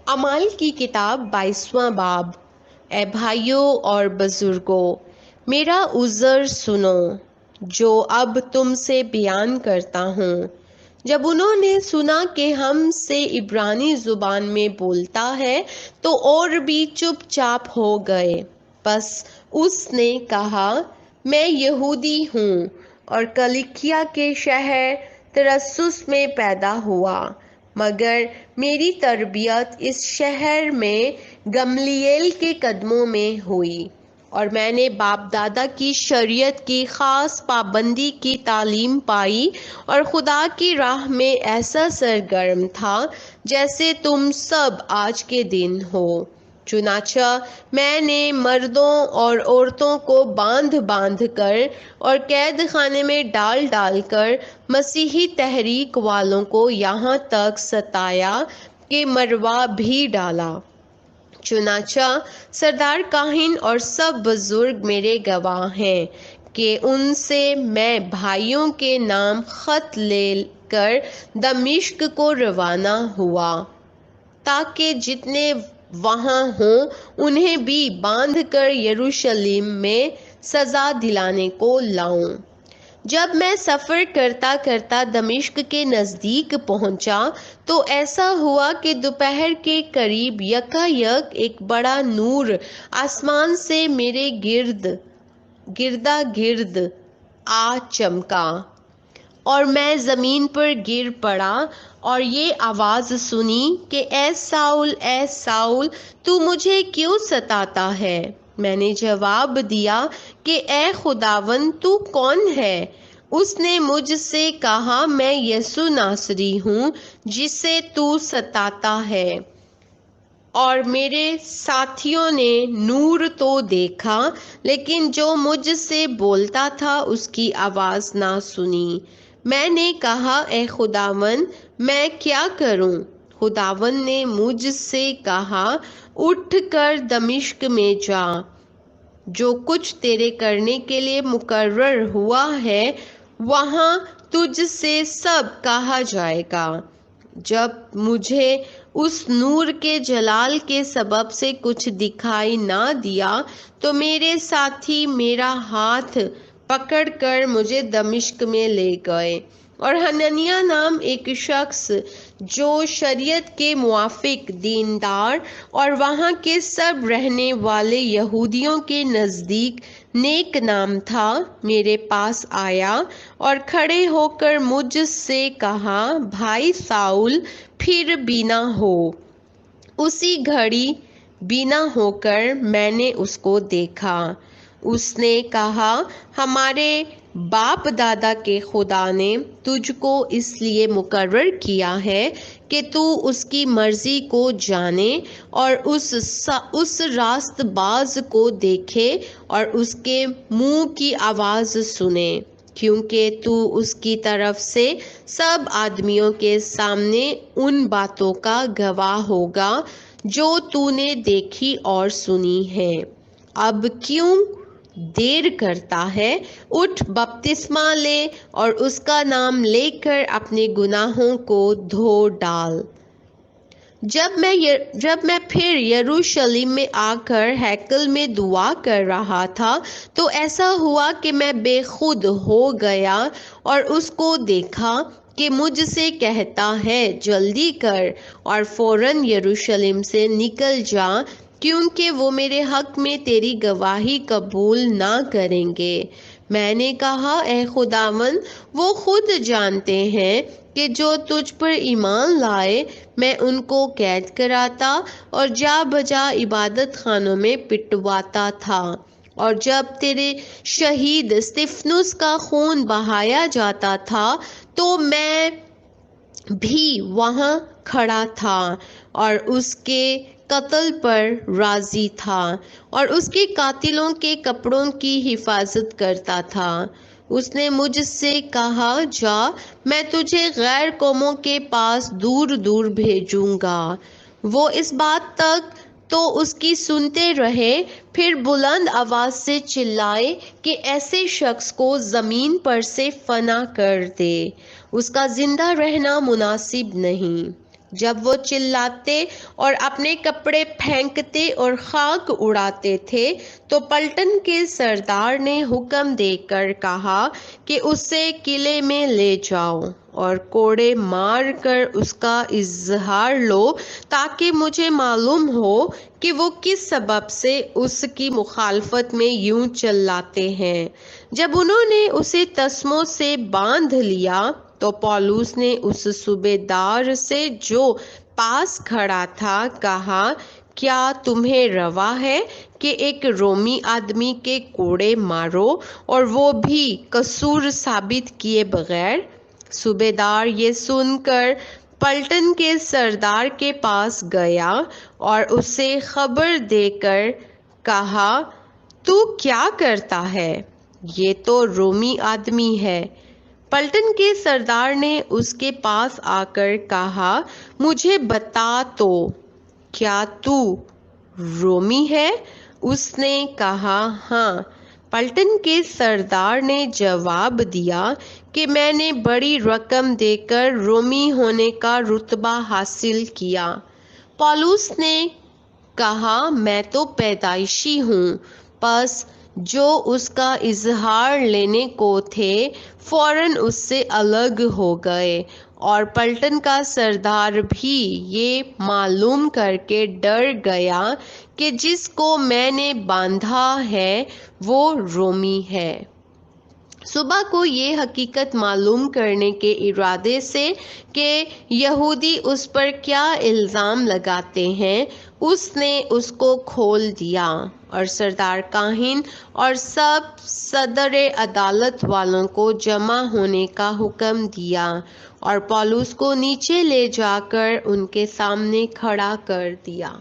अमाल की किताब 22वां बाब। ए भाइयों और बुजुर्गों, मेरा उज़्र सुनो जो अब तुमसे बयान करता हूँ। जब उन्होंने सुना कि हमसे इब्रानी ज़ुबान में बोलता है तो और भी चुपचाप हो गए। बस उसने कहा, मैं यहूदी हूँ और कलिकिया के शहर तरसुस में पैदा हुआ, मगर मेरी तरबियत इस शहर में गमलीएल के कदमों में हुई और मैंने बाप दादा की शरीयत की ख़ास पाबंदी की तालीम पाई और खुदा की राह में ऐसा सरगर्म था जैसे तुम सब आज के दिन हो। चुनाचा मैंने मर्दों और औरतों को बांध बांध कर और कैद खाने में डाल डाल कर मसीही तहरीक वालों को यहाँ तक सताया कि मरवा भी डाला। चुनाचा सरदार काहिन और सब बुजुर्ग मेरे गवाह हैं कि उनसे मैं भाइयों के नाम खत लेकर दमिश्क को रवाना हुआ ताकि जितने वहाँ हों उन्हें भी बांध कर यरूशलेम में सजा दिलाने को लाऊं। जब मैं सफ़र करता करता दमिश्क के नज़दीक पहुंचा तो ऐसा हुआ कि दोपहर के करीब यकायक एक बड़ा नूर आसमान से मेरे गिरदा गिर्द आ चमका और मैं ज़मीन पर गिर पड़ा और ये आवाज़ सुनी कि ए साउल, तू मुझे क्यों सताता है। मैंने जवाब दिया कि ए खुदावन, तू कौन है। उसने मुझसे कहा, मैं यसु नासरी हूँ जिसे तू सताता है। और मेरे साथियों ने नूर तो देखा लेकिन जो मुझसे बोलता था उसकी आवाज़ ना सुनी। मैंने कहा, ए खुदावन, मैं क्या करूं। खुदावन ने मुझसे कहा, उठ कर दमिश्क में जा, जो कुछ तेरे करने के लिए मुकर्रर हुआ है वहाँ तुझसे सब कहा जाएगा। जब मुझे उस नूर के जलाल के सबब से कुछ दिखाई ना दिया तो मेरे साथी मेरा हाथ पकड़कर मुझे दमिश्क में ले गए और हननिया नाम एक शख्स जो शरीयत के मुआफिक दीनदार और वहाँ के सब रहने वाले यहूदियों के नज़दीक नेक नाम था, मेरे पास आया और खड़े होकर मुझसे कहा, भाई साउल, फिर बीना हो। उसी घड़ी बीना होकर मैंने उसको देखा। उसने कहा, हमारे बाप दादा के खुदा ने तुझको इसलिए मुकर्रर किया है कि तू उसकी मर्जी को जाने और उस रास्तबाज को देखे और उसके मुंह की आवाज़ सुने, क्योंकि तू उसकी तरफ से सब आदमियों के सामने उन बातों का गवाह होगा जो तूने देखी और सुनी है। अब क्यों देर करता है, उठ बपतिस्मा ले और उसका नाम लेकर अपने गुनाहों को धो डाल। जब मैं फिर यरूशलेम में आकर हैकल में दुआ कर रहा था तो ऐसा हुआ कि मैं बेखुद हो गया और उसको देखा कि मुझसे कहता है, जल्दी कर और फौरन यरूशलेम से निकल जा, क्योंकि वो मेरे हक में तेरी गवाही कबूल ना करेंगे। मैंने कहा, ए खुदावन, वो खुद जानते हैं कि जो तुझ पर ईमान लाए मैं उनको कैद कराता और जा बजा इबादत खानों में पिटवाता था, और जब तेरे शहीद स्तिफनुस का खून बहाया जाता था तो मैं भी वहाँ खड़ा था और उसके कत्ल पर राजी था और उसके कातिलों के कपड़ों की हिफाजत करता था। उसने मुझसे कहा, जा, मैं तुझे गैर कौमों के पास दूर दूर भेजूंगा। वो इस बात तक तो उसकी सुनते रहे, फिर बुलंद आवाज से चिल्लाए कि ऐसे शख्स को जमीन पर से फना कर दे, उसका जिंदा रहना मुनासिब नहीं। جب وہ چلاتے اور اپنے کپڑے پھینکتے اور خاک اڑاتے تھے تو پلٹن کے سردار نے حکم دے کر کہا کہ اسے قلعے میں لے جاؤ اور کوڑے مار کر اس کا اظہار لو تاکہ مجھے معلوم ہو کہ وہ کس سبب سے اس کی مخالفت میں یوں چلاتے ہیں۔ جب انہوں نے اسے تسموں سے باندھ لیا تو پولس نے اس صوبیدار سے جو پاس کھڑا تھا کہا، کیا تمہیں روا ہے کہ ایک رومی آدمی کے کوڑے مارو اور وہ بھی قصور ثابت کیے بغیر؟ صوبیدار یہ سن کر پلٹن کے سردار کے پاس گیا اور اسے خبر دے کر کہا، تو کیا کرتا ہے؟ یہ تو رومی آدمی ہے۔ پلٹن کے سردار نے اس کے پاس آ کر کہا، مجھے بتا تو، کیا تو رومی ہے؟ اس نے کہا، ہاں۔ پلٹن کے سردار نے جواب دیا کہ میں نے بڑی رقم دے کر رومی ہونے کا رتبہ حاصل کیا۔ پولس نے کہا، میں تو پیدائشی ہوں۔ پس جو اس کا اظہار لینے کو تھے فوراً اس سے الگ ہو گئے، اور پلٹن کا سردار بھی یہ معلوم کر کے ڈر گیا کہ جس کو میں نے باندھا ہے وہ رومی ہے۔ صبح کو یہ حقیقت معلوم کرنے کے ارادے سے کہ یہودی اس پر کیا الزام لگاتے ہیں، اس نے اس کو کھول دیا اور سردار کاہن اور سب صدر عدالت والوں کو جمع ہونے کا حکم دیا اور پولس کو نیچے لے جا کر ان کے سامنے کھڑا کر دیا۔